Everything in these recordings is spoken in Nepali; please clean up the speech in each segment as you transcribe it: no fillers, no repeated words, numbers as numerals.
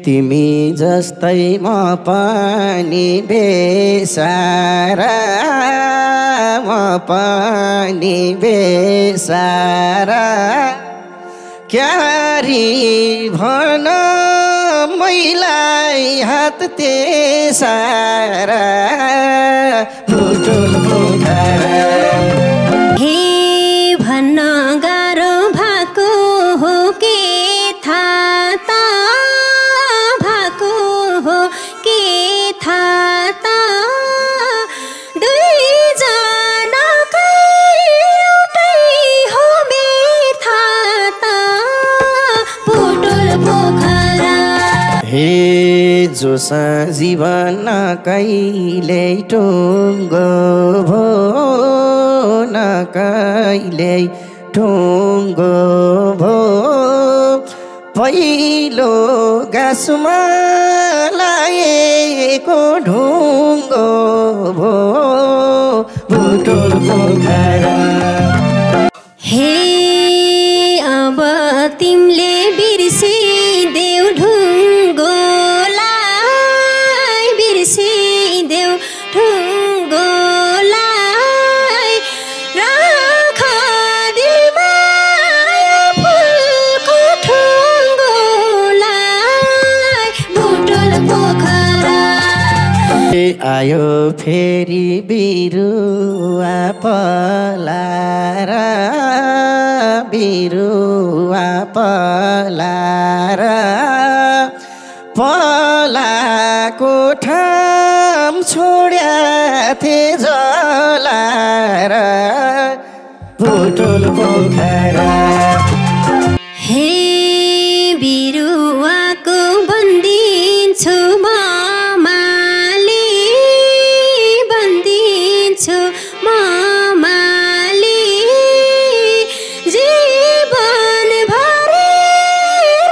तिमी जस्तै म पनि बेसारा म पनि बेसारा क्यारी भन मैलाई हात तेसारा बुटुल पोखरा हे भन्न गाह्रो भएको हो के थाहा त भएको हो के थाहा त दुईजनाकै एउटै हो मेथा त बुटुल पोखरा हे जोसा जीवन कहिले टुङ्गो भो न कहिले टुङ्गो भो पहिलो गाँसमा लागेको ढुङ्गो भो बुटुल पोखरा हे अब तिमीले बिर्सिदेऊ ढुङ्गोलाई बिर्सिदेऊ ढुङ्गोलाई राख दिलमा फुलको ठुङ्गोलाई बुटुल पोखरा आयो फेरि बिरुवा पलाएर बिरुवा पलाएर पलाको ठाम छोड्या थे जलाएर बुटुल पोखरा हे बिरुवाको बन्दिन्छु म माली बन्दिन्छु म माली जीवनभरि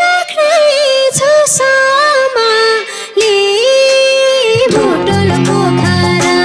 राख्नेछु सम्हाली बुटुल पोखरा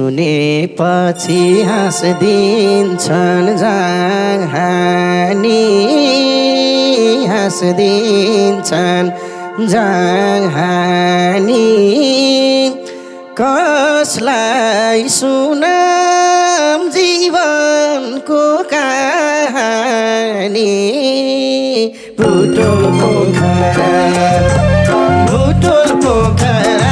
सुनेपछि हाँस्दिन्छन् जाहानी हाँस्दिन्छन् जाहानी कसलाई सुनाम जीवनको कहानी बुटुल पोखरा बुटुल पोखरा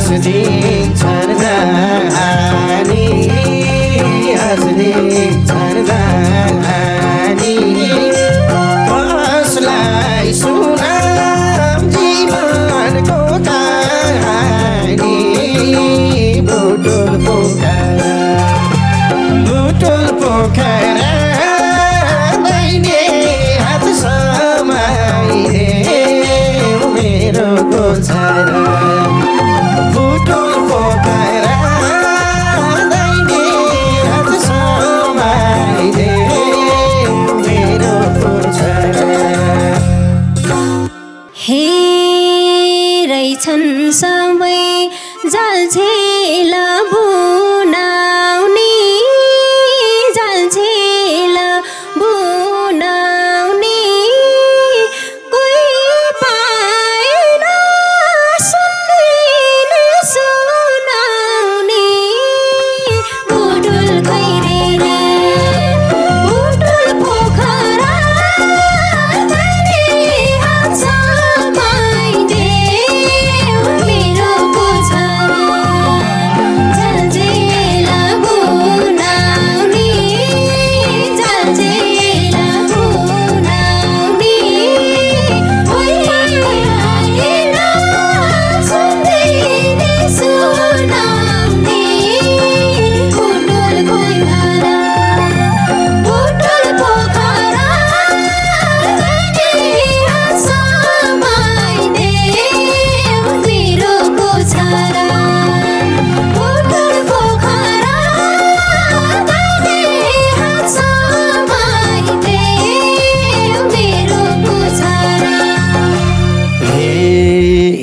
हाँस्दिन्छन् जाहानी हाँस्दिन्छन् जाहानी कसलाई सुनाम जीवनको कहानी बुटुल पोखरा बुटुल पोखरा दैने हात समाइदेऊ मेरो गोछरा बुटुल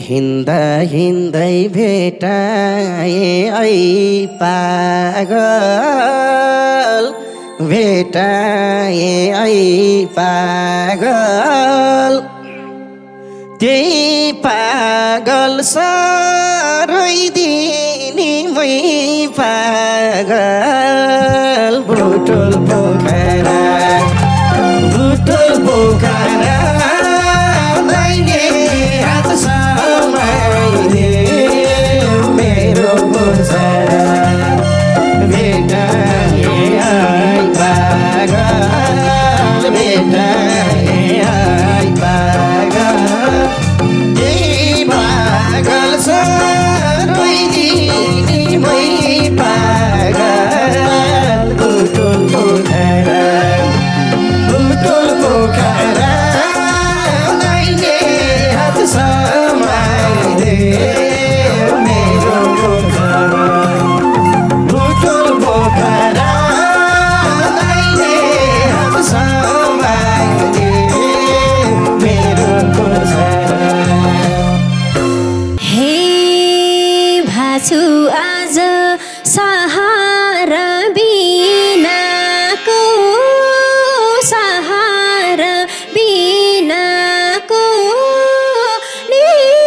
हिँड्दा हिँड्दै भेटाए ऐ पागल भेटाए ऐ पागल त्यही पागल सरोइदिने मै पागल बुटुल पोखरा दाहिने हात समाइदे मेरो गोचरा भेटाए ऐ पागल भेटाए ऐ पागल त्यही पागल सरोइदिने मै पागल बुटुल पोखरा दाहिने हात समाइदे मेरो गोचरा बुटुल पोखरा दाहिने हात समाइदे मेरो गोचरा हे भाछु आज सहारा बिनाको सहारा बिनाको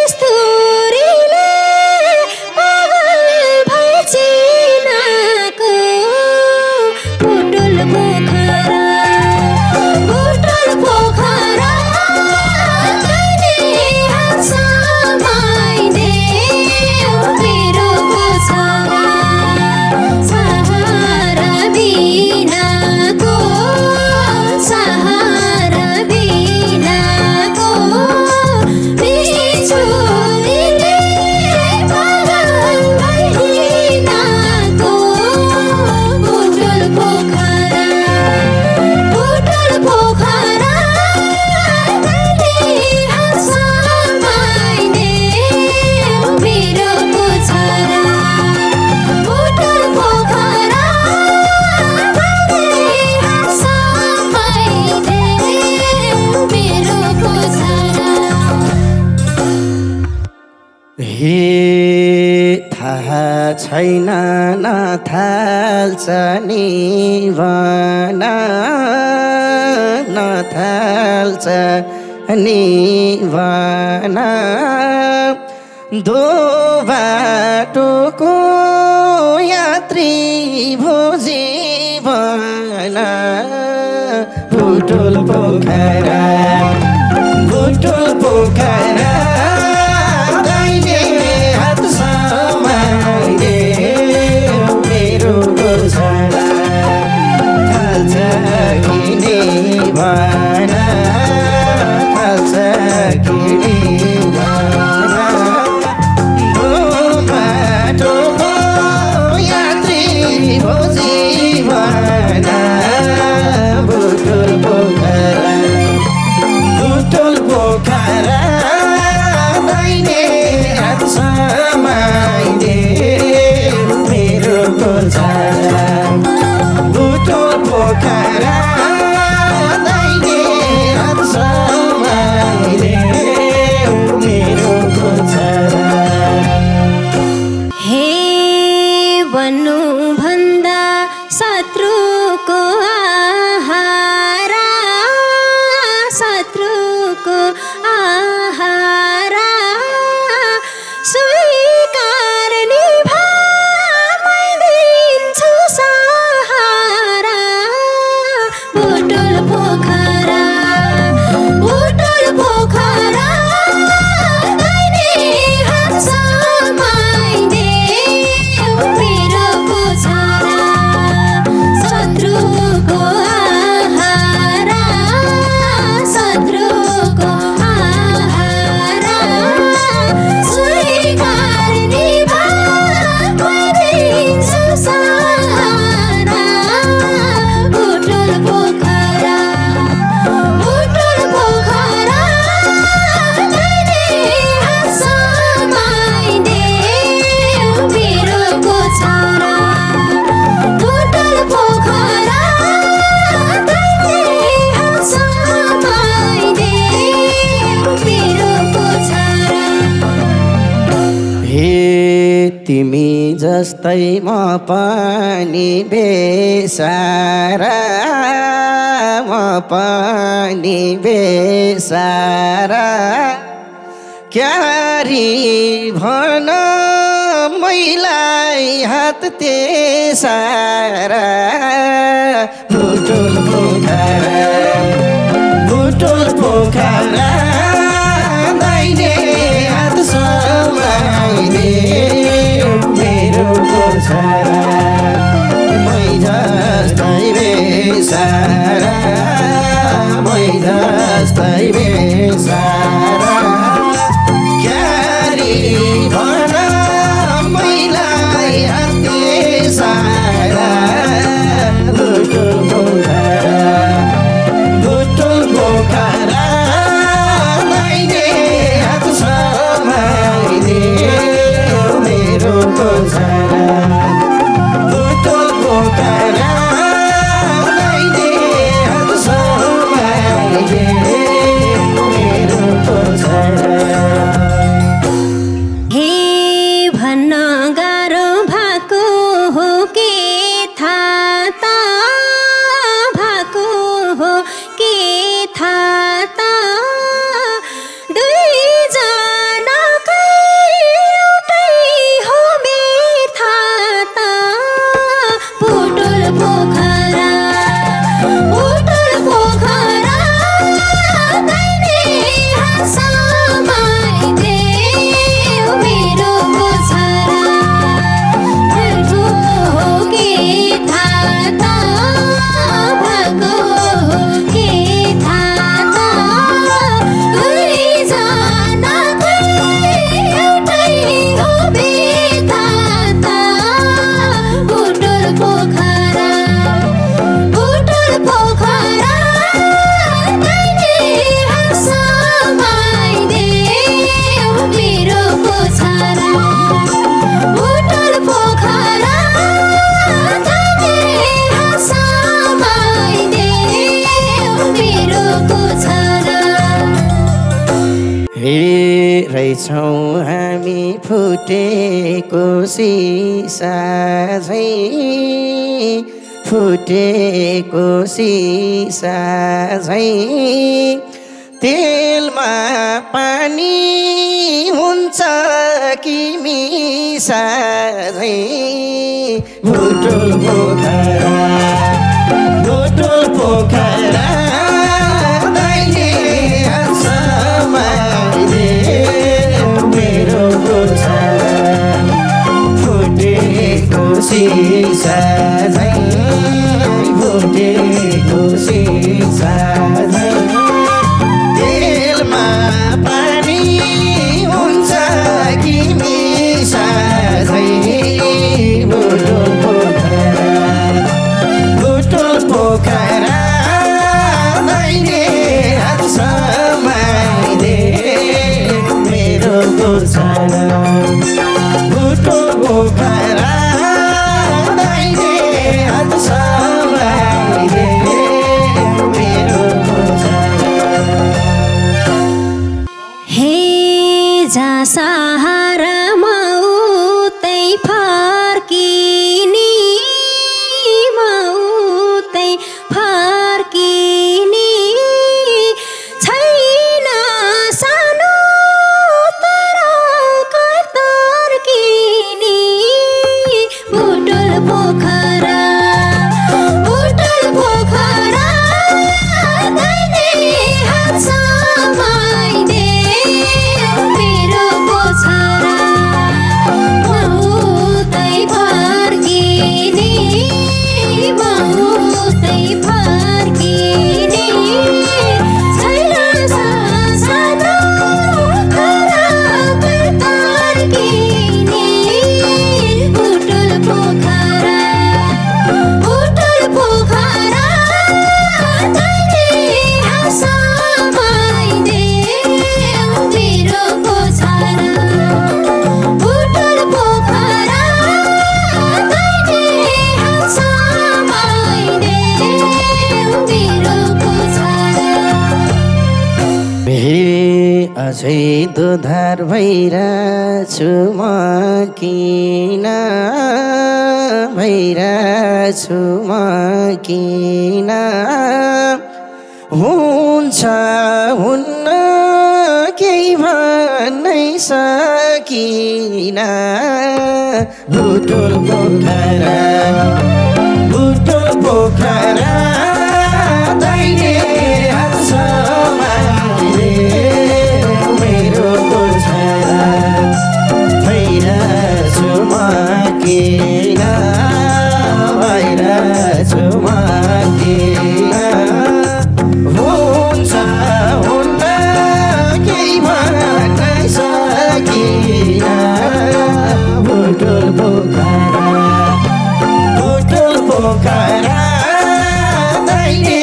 निष्ठुरीले पागल भई चिनाको बुटुल पोखरा दाहिने हात समाइदे मेरो गोचरा सहारा बिनाको सहारा बिनाको निष्ठुरीले पागल भई चिनाको बुटुल पोखरा दाहिने हात समाइदे मेरो गोचरा बुटुल पोखरा दाहिने हात समाइदे मेरो गोचरा हे थाहा छैन नथाल्छ नि भना नथाल्छ नि भना दो बाटोको यात्री भो जीवन बुटुल पोखरा दाहिने हात समाइदे मेरो गोचरा थाल्छ कि नि भना थाल्छ कि नि भना दो बाटोको यात्री भो तिमी जस्तै म पनि बेसारा म पनि बेसारा क्यारी भन मैलाई हात तेसारा बुटुल पोखरा दाहिने हात समाइदे मेरो गोछरा मै जस्तै बेसारा मै जस्तै बेसारा क्यारी भन मैलाई हात तेसारा बुटुल पोखरा दाहिने हात समाइदे मेरो गोछरा बुटुल पोखरा दाहिने हात समाइदे मेरो गोछरा। हे भन्न गाह्रो भएको हो के थाहा त भएको हो के थाहा त दुईजनाकै एउटै हो मेथा त बुटुल पोखरा दाहिने हात समाइदे मेरो गोछरा भएको हो के थाहा त भएको हो के थाहा त दुईजनाकै एउटै हो बेथा त बुटुल पोखरा दाहिने हात समाइदे मेरो गोछरा बुटुल पोखरा दाहिने हात समाइदे मेरो गोछरा। हे रहेछौँ हामी फुटेको सिसा झैँ फुटेको सिसा झैँ तेलमा पानी हुन्छ कि मिसा झैँ बुटुल पोखरा दाहिने हात समाइदे मेरो गोछरा फुटेको सिसा झैँ फुटेको सिसा झैँ तेलमा पानी हुन्छ कि मिसा झैँ बुटुल पोखरा दाहिने हात समाइदे मेरो गोछरा बुटुल पोखरा दाहिने हात समाइदे मेरो गोछरा। हे जा सहारामा उतै फर्किने उतै फर्किने छैन सानो तर कर्तर्किने बुटुल पोखरा दाहिने हात समाइदे मेरो गोछरा उतै फर्किने छैन सानो तर कर्तर्किने बुटुल पोखरा दाहिने हात समाइदे मेरो गोछरा बुटुल पोखरा दाहिने हात समाइदे मेरो गोछरा। हे अझै दुधार भइरहेछु म किन भइरहेछु म किन हुन्छ हुन्न केही भन्नै सकिन बुटुल पोखरा दाहिने हात समाइले मेरो गोछरा भइरहेछु म किन भइरहेछु म किन हुन्छ हुन्न केही भन्नै सकिन बुटुल पोखरा दाहिने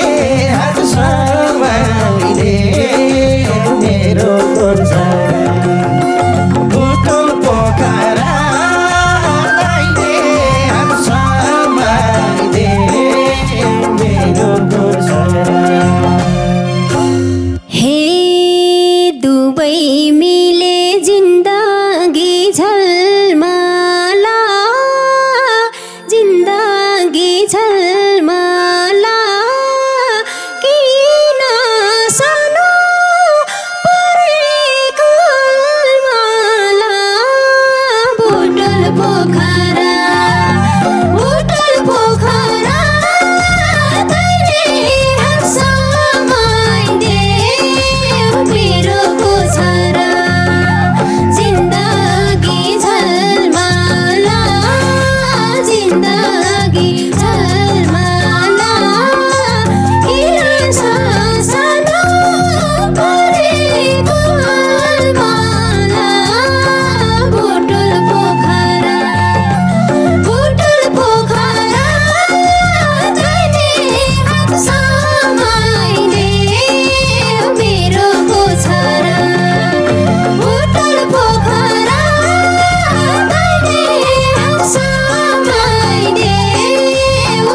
हात समाइले मेरो गोछरा बुटुल पोखरा दाहिने हात समाइले मेरो गोछरा हे दुबै मिले जिन्दगी झलमला जिन्दगी झलमला किन सानो परेको अलमला बुटुल पोखरा दाहिने हात समाइदे मेरो गोछरा जिन्दगी झलमला जिन्दगी झलमला किन सानो परेको अलमला बुटुल पोखरा दाहिने हात समाइदे मेरो गोछरा बुटुल पोखरा दाहिने हात समाइदे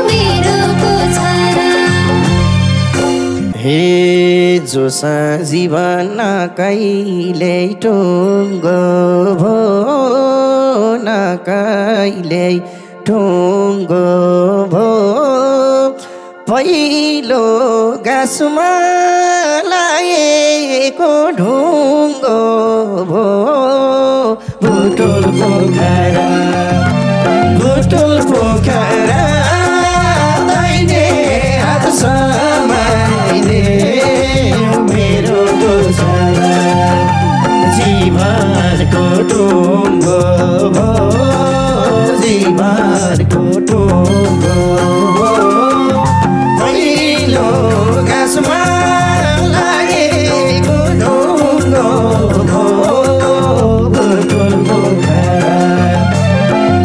मेरो गोछरा हे जोसा जीवन कहिले टुङ्गो भो न कहिले टुङ्गो भो पहिलो गाँसमा लागेको ढुङ्गो भो बुटुल पोखरा दाहिने हात समाइले मेरो गोछरा जीवनको टुङ्गो भो जीवनको टुङ्गो भो पहिलो गाँसमा लागेको ढुङ्गो भो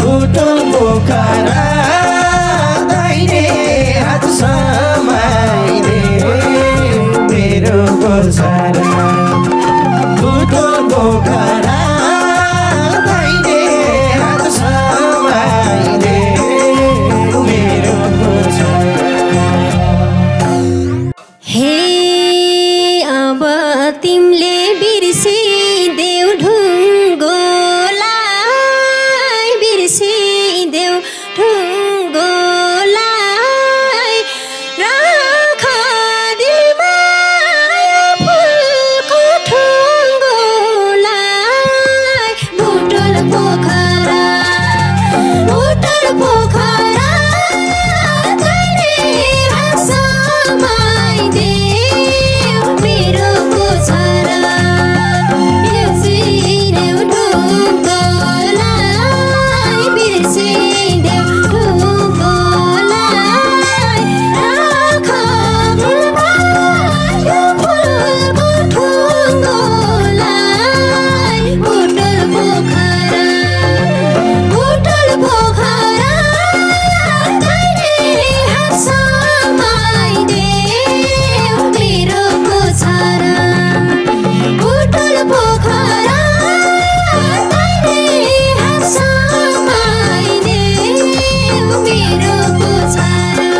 बुटुल पोखरा दाहिने हात समाइले मेरो गोछरा बुटुल पोखरा दाहिने हात समाइले मेरो गोछरा हे अब तिमीले बिर्सिदेऊ ढुङ्गोलाई बिर्सिदेऊ ढुङ्गोलाई राख दिलमा फुलको ठुङ्गोलाई बुटुल पोखरा दाहिने हात समाइदे मेरो गोछरा बिर्सिदेऊ ढुङ्गोलाई बिर्सिदेऊ ढुङ्गोलाई राख दिलमा यो फुलको ठुङ्गोलाई बुटुल पोखरा दाहिने हात समाइदे मेरो गोछरा बुटुल पोखरा दाहिने हात समाइदे मेरो गोछरा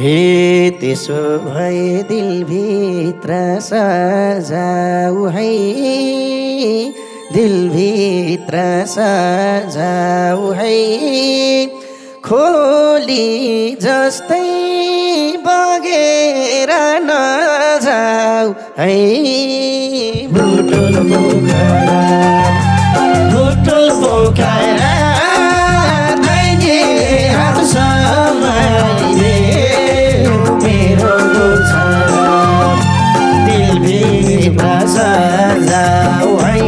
हे त्यसो भए दिल दिलभित्र सजाऊ है दिलभित्र सजाऊ है खोली जस्तै बगेर नजाऊ है बुटुल पोखरा दैने हात समाइले मेरो गोछरा दिलभित्र सजाऊ है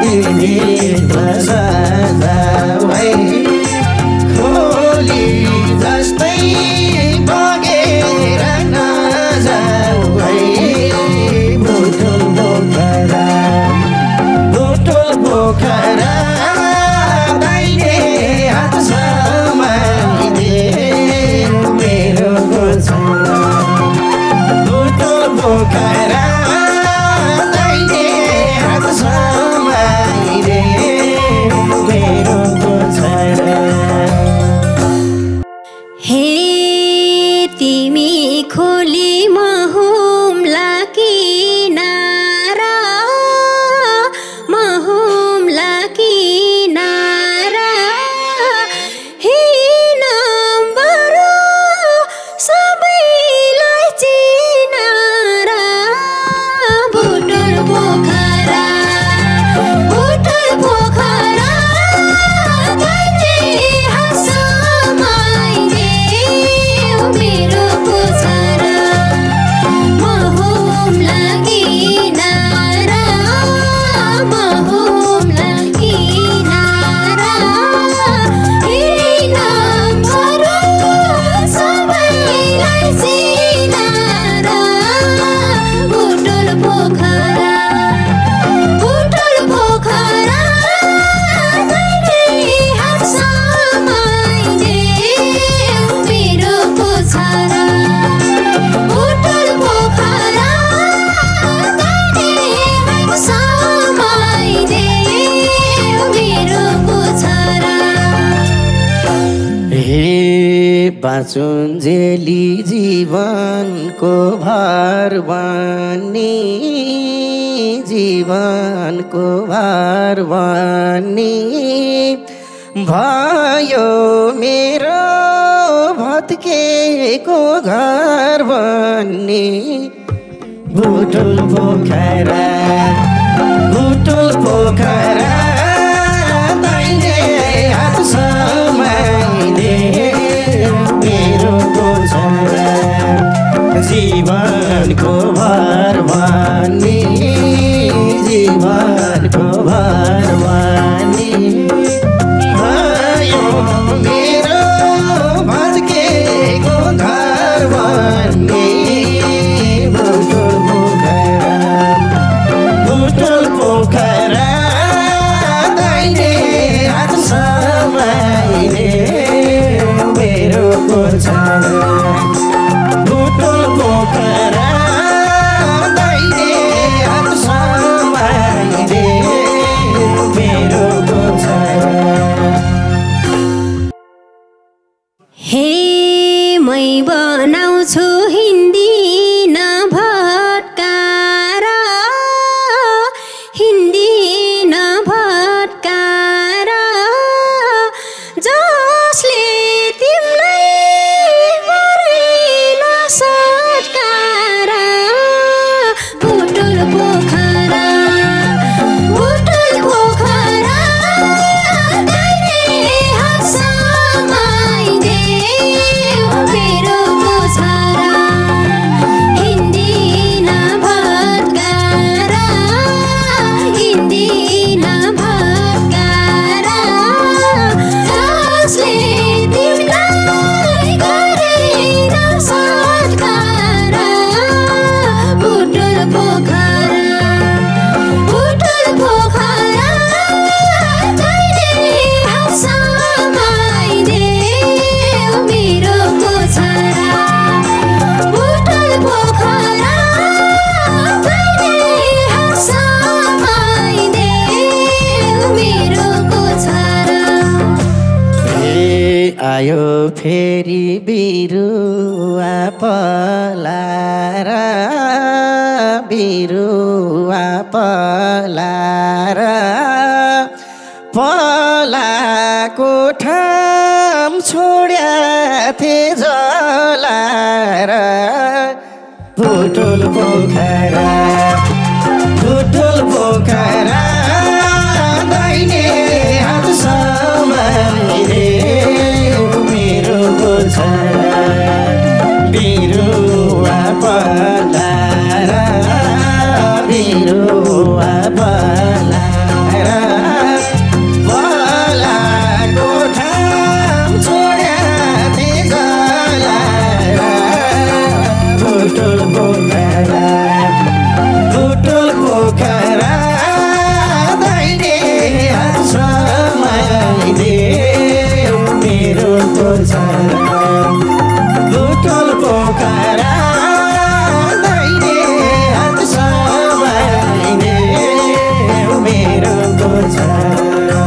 दिलभित्र सजाऊ है खोली जस्तै बगेर नजाऊ है बुटुल पोखरा दैने हात समाइले मेरो गोछरा बुटुल पोखरा दैने हात समाइले मेरो गोछरा हे तिमी खोली महुम्ला किनारा महुम्ला किनारा हे नम्बरो सबैलाई चिनारा बुटुल पोखरा दैने हात समाइले मेरो गोछरा महुम्ला किनारा हे नम्बरो सबैलाई चिनारा बुटुल पोखरा दैने हात समाइले मेरो गोछरा बुटुल पोखरा दैने हात समाइले मेरो गोछरा हे बाँचुन्जेली जीवनको भार बानी जीवनको भार बानी भयो मेरो भत्केको घर बन्ने बुटुल पोखरा दैने हात समाइले मेरो गोछरा जीवनको भार बानी जीवनको भार बानी भयो मेरो भत्केको घर बन्ने बुटुल पोखरा दैने हात समाइले मेरो गोछरा बुटुल पोखरा दैने हात समाइले मेरो बिरुवा पलाएर पलाको ठाम छोड्या थिए जलाएर भुटुल पोखरा दाहिने हात समाइरे मेरो गोछरा बिरुवा पलाएर बिरुवा पलाएर पलाको ठाम छोड्या थिए जलाएर भुटुल पोखरा दाहिने हात समाइदे मेरो गोछरा भुटुल पोखरा दाहिने हात समाइदे मेरो गोछरा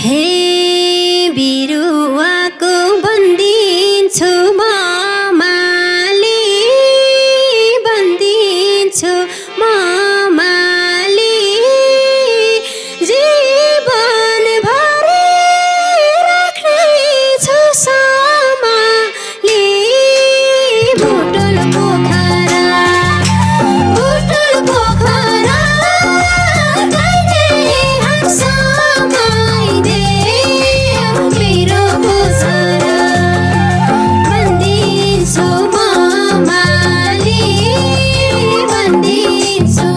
हे बिरुवाको बन्दिन्छु मामाले बन्दिन्छु मामाले जीवनभरि राख्नेछु समाले भुटुल पोखरा दाहिने हात समाइदे मेरो गोछरा बन्दिन्छु मामाले बन्दिन्छु